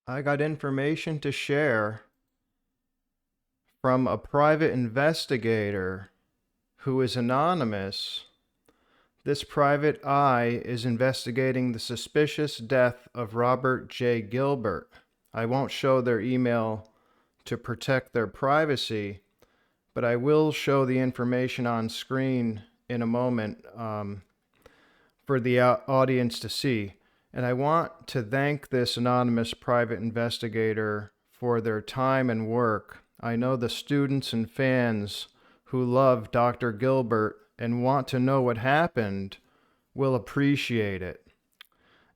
I got information to share from a private investigator who is anonymous. This private eye is investigating the suspicious death of Robert J. Gilbert. I won't show their email to protect their privacy, but I will show the information on screen in a moment for the audience to see. And I want to thank this anonymous private investigator for their time and work. I know the students and fans who love Dr. Gilbert and want to know what happened will appreciate it.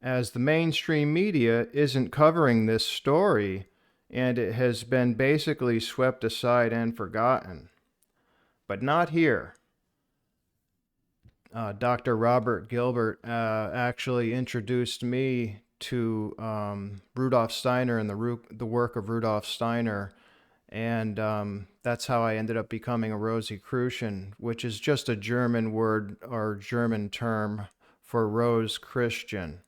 As the mainstream media isn't covering this story, and it has been basically swept aside and forgotten. But not here. Dr. Robert Gilbert actually introduced me to Rudolf Steiner and the work of Rudolf Steiner, and that's how I ended up becoming a Rosicrucian, which is just a German word or German term for Rose Christian.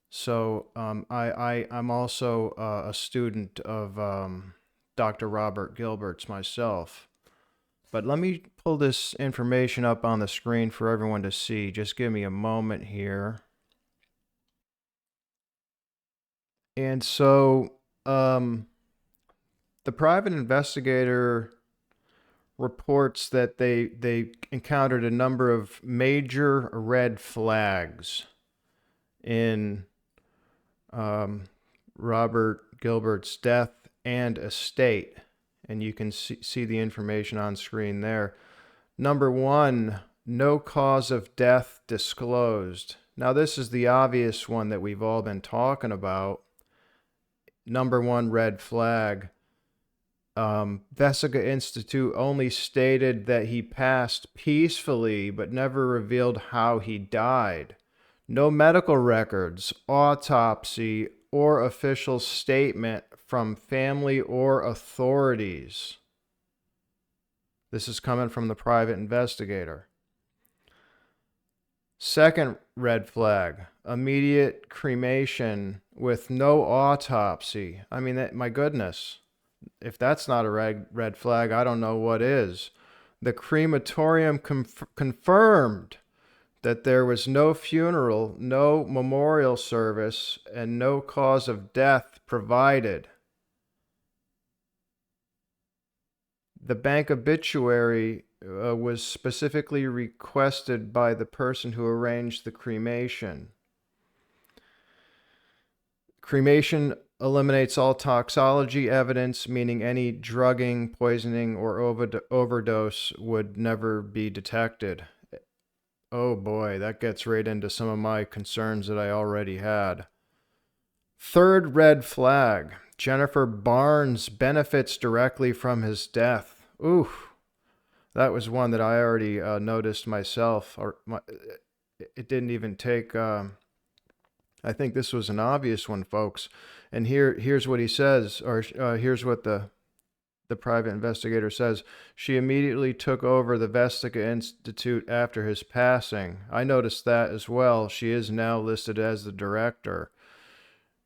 So I'm also a student of Dr. Robert Gilbert's myself. But let me pull this information up on the screen for everyone to see. Just give me a moment here. And so the private investigator reports that they encountered a number of major red flags in Robert Gilbert's death and estate. And you can see the information on screen there. Number one, no cause of death disclosed. Now, this is the obvious one that we've all been talking about. Number one red flag. Vesica Institute only stated that he passed peacefully, but never revealed how he died. No medical records, autopsy, or official statement from family or authorities. This is coming from the private investigator. Second red flag, immediate cremation with no autopsy. I mean, my goodness, if that's not a red flag, I don't know what is. The crematorium confirmed that there was no funeral, no memorial service, and no cause of death provided. The bank obituary was specifically requested by the person who arranged the cremation. Cremation eliminates all toxology evidence, meaning any drugging, poisoning, or overdose would never be detected. Oh boy, that gets right into some of my concerns that I already had. Third red flag, Jennifer Barnes benefits directly from his death. Ooh, that was one that I already noticed myself. It didn't even take, I think this was an obvious one, folks. And here's what he says, or here's what the private investigator says. She immediately took over the Vesica Institute after his passing. I noticed that as well. She is now listed as the director.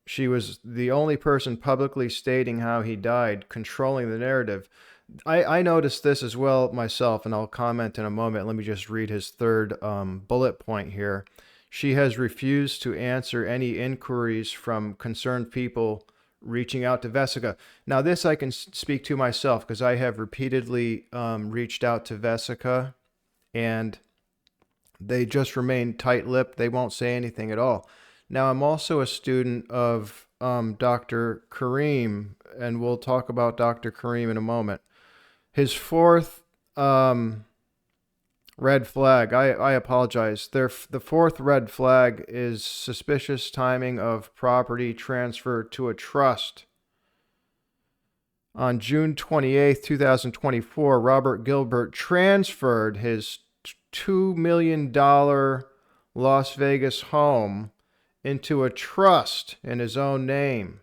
She was the only person publicly stating how he died, controlling the narrative. I noticed this as well myself, and I'll comment in a moment. Let me just read his third bullet point here. She has refused to answer any inquiries from concerned people reaching out to Vesica. Now, this I can speak to myself because I have repeatedly reached out to Vesica, and they just remain tight-lipped. They won't say anything at all. Now, I'm also a student of Dr. Karim, and we'll talk about Dr. Karim in a moment. His fourth red flag, I apologize. The fourth red flag is suspicious timing of property transfer to a trust. On June 28th, 2024, Robert Gilbert transferred his $2 million Las Vegas home into a trust in his own name.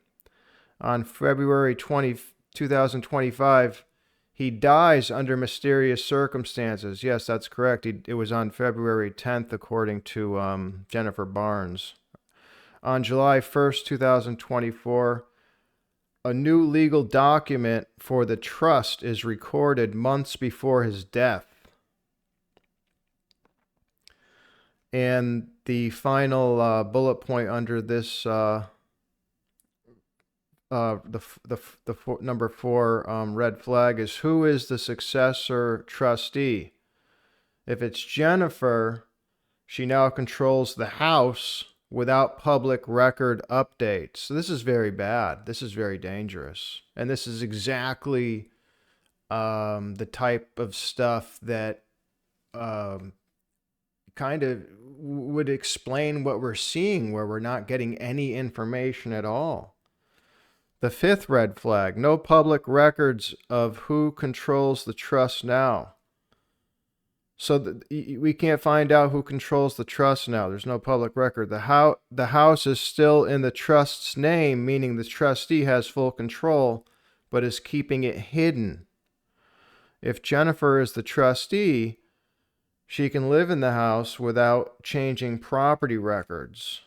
On February 20, 2025, he dies under mysterious circumstances. Yes, that's correct. It was on February 10th, according to Jennifer Barnes. On July 1st, 2024, a new legal document for the trust is recorded months before his death. And the final bullet point under this, number 4 red flag is, who is the successor trustee? If it's Jennifer, she now controls the house without public record updates. So this is very bad. This is very dangerous. And this is exactly the type of stuff that kind of would explain what we're seeing, where we're not getting any information at all. The 5th red flag, no public records of who controls the trust now. So we can't find out who controls the trust now. There's no public record. The house is still in the trust's name, meaning the trustee has full control, but is keeping it hidden. If Jennifer is the trustee, she can live in the house without changing property records.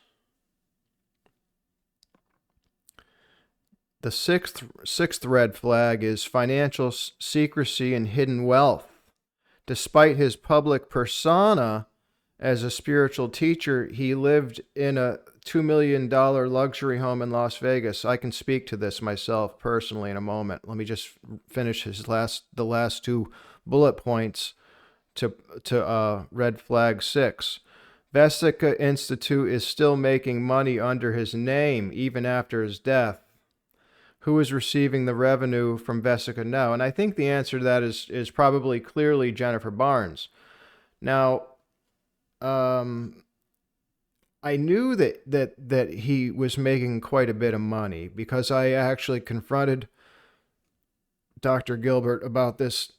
The sixth red flag is financial secrecy and hidden wealth. Despite his public persona as a spiritual teacher, he lived in a $2 million luxury home in Las Vegas. I can speak to this myself personally in a moment. Let me just finish the last 2 bullet points to red flag 6. Vesica Institute is still making money under his name even after his death. Who is receiving the revenue from Vesica now? And I think the answer to that is probably clearly Jennifer Barnes. Now, I knew that he was making quite a bit of money because I actually confronted Dr. Gilbert about this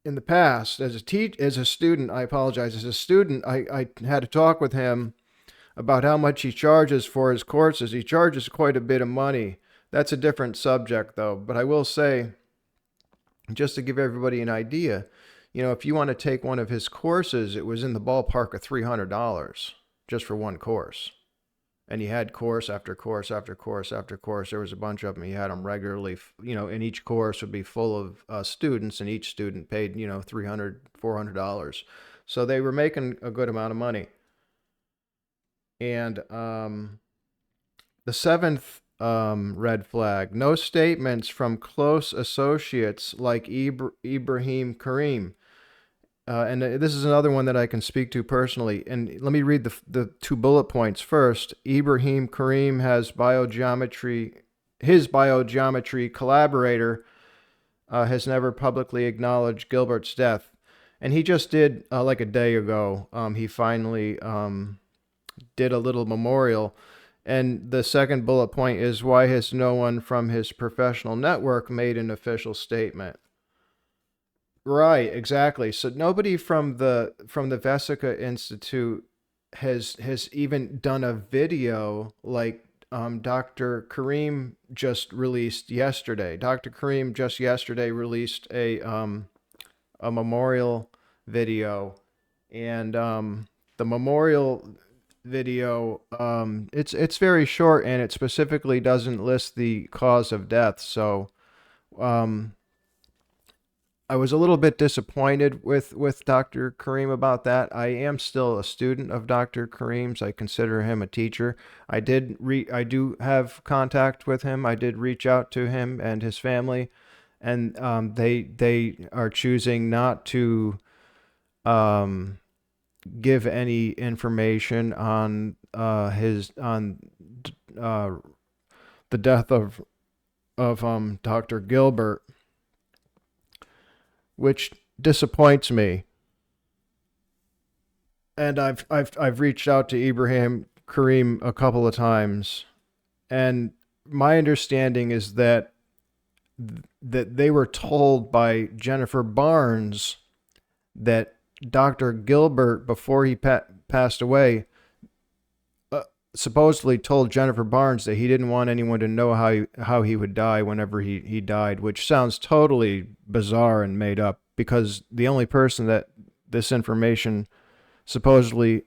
in the past. As a student, I apologize. As a student, I had to talk with him about how much he charges for his courses. He charges quite a bit of money. That's a different subject, though. But I will say, just to give everybody an idea, if you want to take one of his courses, it was in the ballpark of $300 just for one course. And he had course after course after course after course. There was a bunch of them. He had them regularly, and each course would be full of students, and each student paid, $300, $400. So they were making a good amount of money. And the 7th red flag, no statements from close associates like Ibrahim Karim. And this is another one that I can speak to personally. And let me read the 2 bullet points first. Ibrahim Karim has his biogeometry collaborator has never publicly acknowledged Gilbert's death. And he just did, like a day ago, he finally did a little memorial. And the second bullet point is, why has no one from his professional network made an official statement? Right, exactly. So nobody from the Vesica Institute has even done a video like Dr. Karim just released yesterday. Dr. Karim just yesterday released a memorial video, and the memorial video, it's very short, and it specifically doesn't list the cause of death. So I was a little bit disappointed with Dr. Karim about that. I am still a student of Dr. Karim's. I consider him a teacher. I do have contact with him. I did reach out to him and his family, and they are choosing not to give any information on the death of Dr. Gilbert, which disappoints me. And I've reached out to Ibrahim Karim a couple of times, and my understanding is that they were told by Jennifer Barnes that Dr. Gilbert, before he passed away, supposedly told Jennifer Barnes that he didn't want anyone to know how he would die whenever he died, which sounds totally bizarre and made up, because the only person that this information supposedly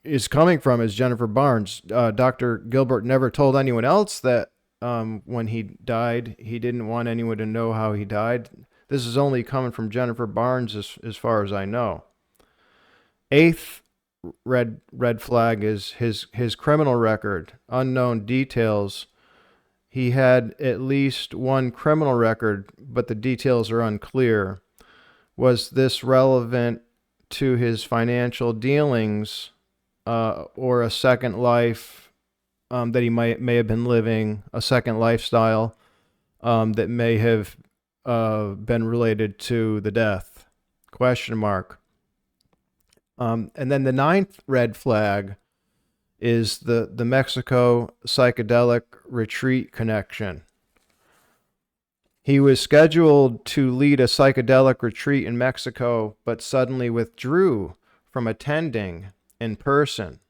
is coming from is Jennifer Barnes. Dr. Gilbert never told anyone else that when he died, he didn't want anyone to know how he died. This is only coming from Jennifer Barnes as far as I know. Eighth red flag is his criminal record, unknown details. He had at least one criminal record, but the details are unclear. Was this relevant to his financial dealings or a second life that he may have been living, a second lifestyle that may have been related to the death? Question mark. And then the ninth red flag is the Mexico psychedelic retreat connection. He was scheduled to lead a psychedelic retreat in Mexico, but suddenly withdrew from attending in person.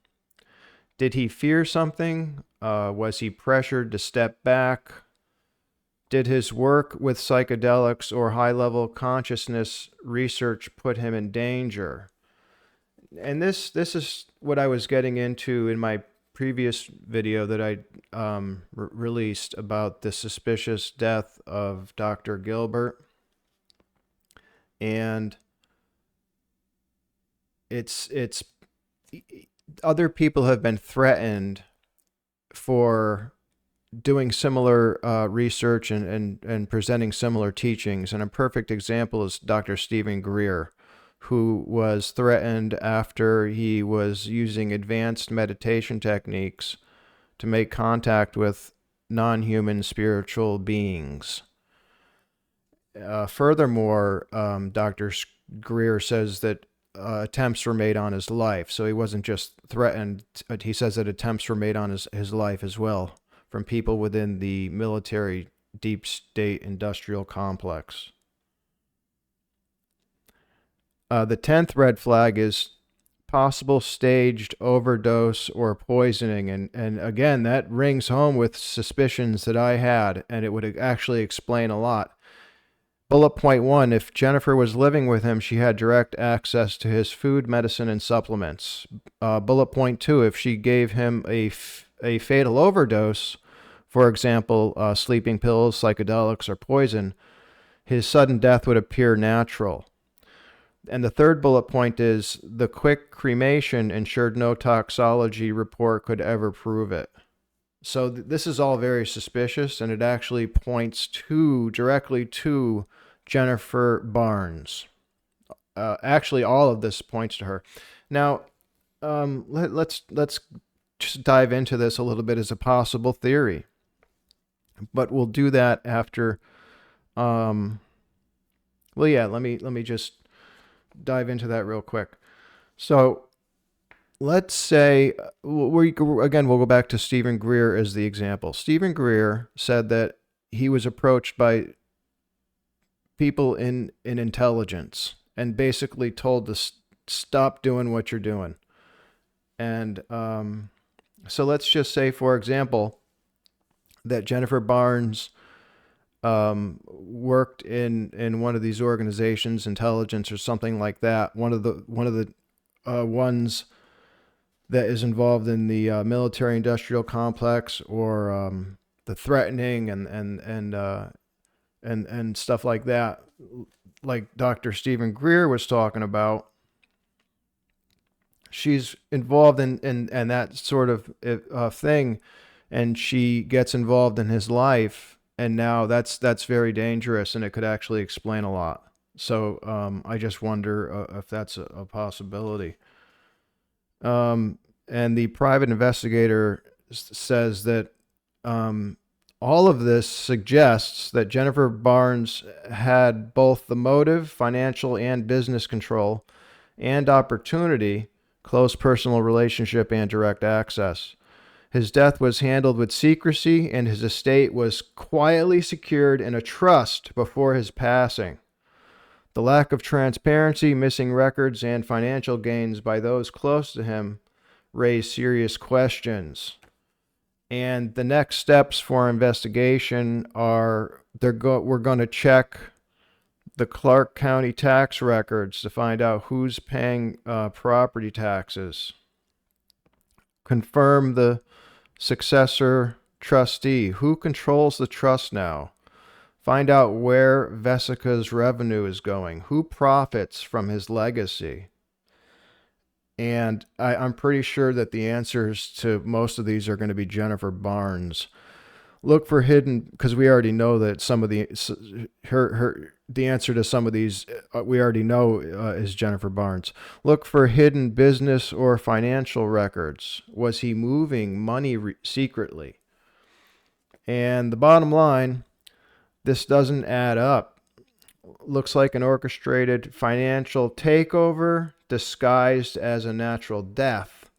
Did he fear something? Was he pressured to step back? Did his work with psychedelics or high-level consciousness research put him in danger? And this is what I was getting into in my previous video that I released about the suspicious death of Dr. Gilbert. And it's other people have been threatened for doing similar research and presenting similar teachings. And a perfect example is Dr. Stephen Greer, who was threatened after he was using advanced meditation techniques to make contact with non-human spiritual beings. Furthermore, Dr. Greer says that attempts were made on his life. So he wasn't just threatened. He says that attempts were made on his life as well from people within the military deep state industrial complex. The 10th red flag is possible staged overdose or poisoning. And again, that rings home with suspicions that I had, and it would actually explain a lot. Bullet point 1, if Jennifer was living with him, she had direct access to his food, medicine, and supplements. Bullet point 2, if she gave him a fatal overdose, for example, sleeping pills, psychedelics, or poison, his sudden death would appear natural. And the third bullet point is the quick cremation ensured no toxology report could ever prove it. So this is all very suspicious, and it actually points directly to Jennifer Barnes. Actually, all of this points to her. Now, let's just dive into this a little bit as a possible theory, but we'll do that after. Well, yeah. Let me just dive into that real quick. So let's say, we'll go back to Stephen Greer as the example. Stephen Greer said that he was approached by people in intelligence and basically told to stop doing what you're doing. And so let's just say, for example, that Jennifer Barnes worked in one of these organizations, intelligence or something like that. One of the ones that is involved in the military-industrial complex, or the threatening and stuff like that, like Dr. Stephen Greer was talking about. She's involved in that sort of thing, and she gets involved in his life. And now that's very dangerous, and it could actually explain a lot. So I just wonder if that's a possibility. And the private investigator says that all of this suggests that Jennifer Barnes had both the motive, financial and business control, and opportunity, close personal relationship, and direct access. His death was handled with secrecy, and his estate was quietly secured in a trust before his passing. The lack of transparency, missing records, and financial gains by those close to him raise serious questions. And the next steps for investigation are we're going to check the Clark County tax records to find out who's paying property taxes. Confirm the successor trustee. Who controls the trust now? Find out where Vesica's revenue is going. Who profits from his legacy? And I'm pretty sure that the answers to most of these are going to be Jennifer Barnes. Look for hidden, because we already know that some of the answer to some of these we already know is Jennifer Barnes. Look for hidden business or financial records. Was he moving money secretly? And the bottom line, this doesn't add up. Looks like an orchestrated financial takeover disguised as a natural death,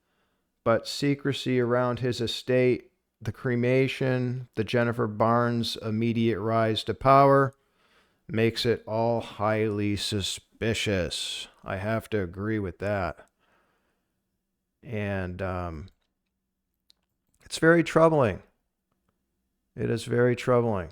but secrecy around his estate, the cremation, the Jennifer Barnes immediate rise to power, makes it all highly suspicious. I have to agree with that. And it's very troubling. It is very troubling.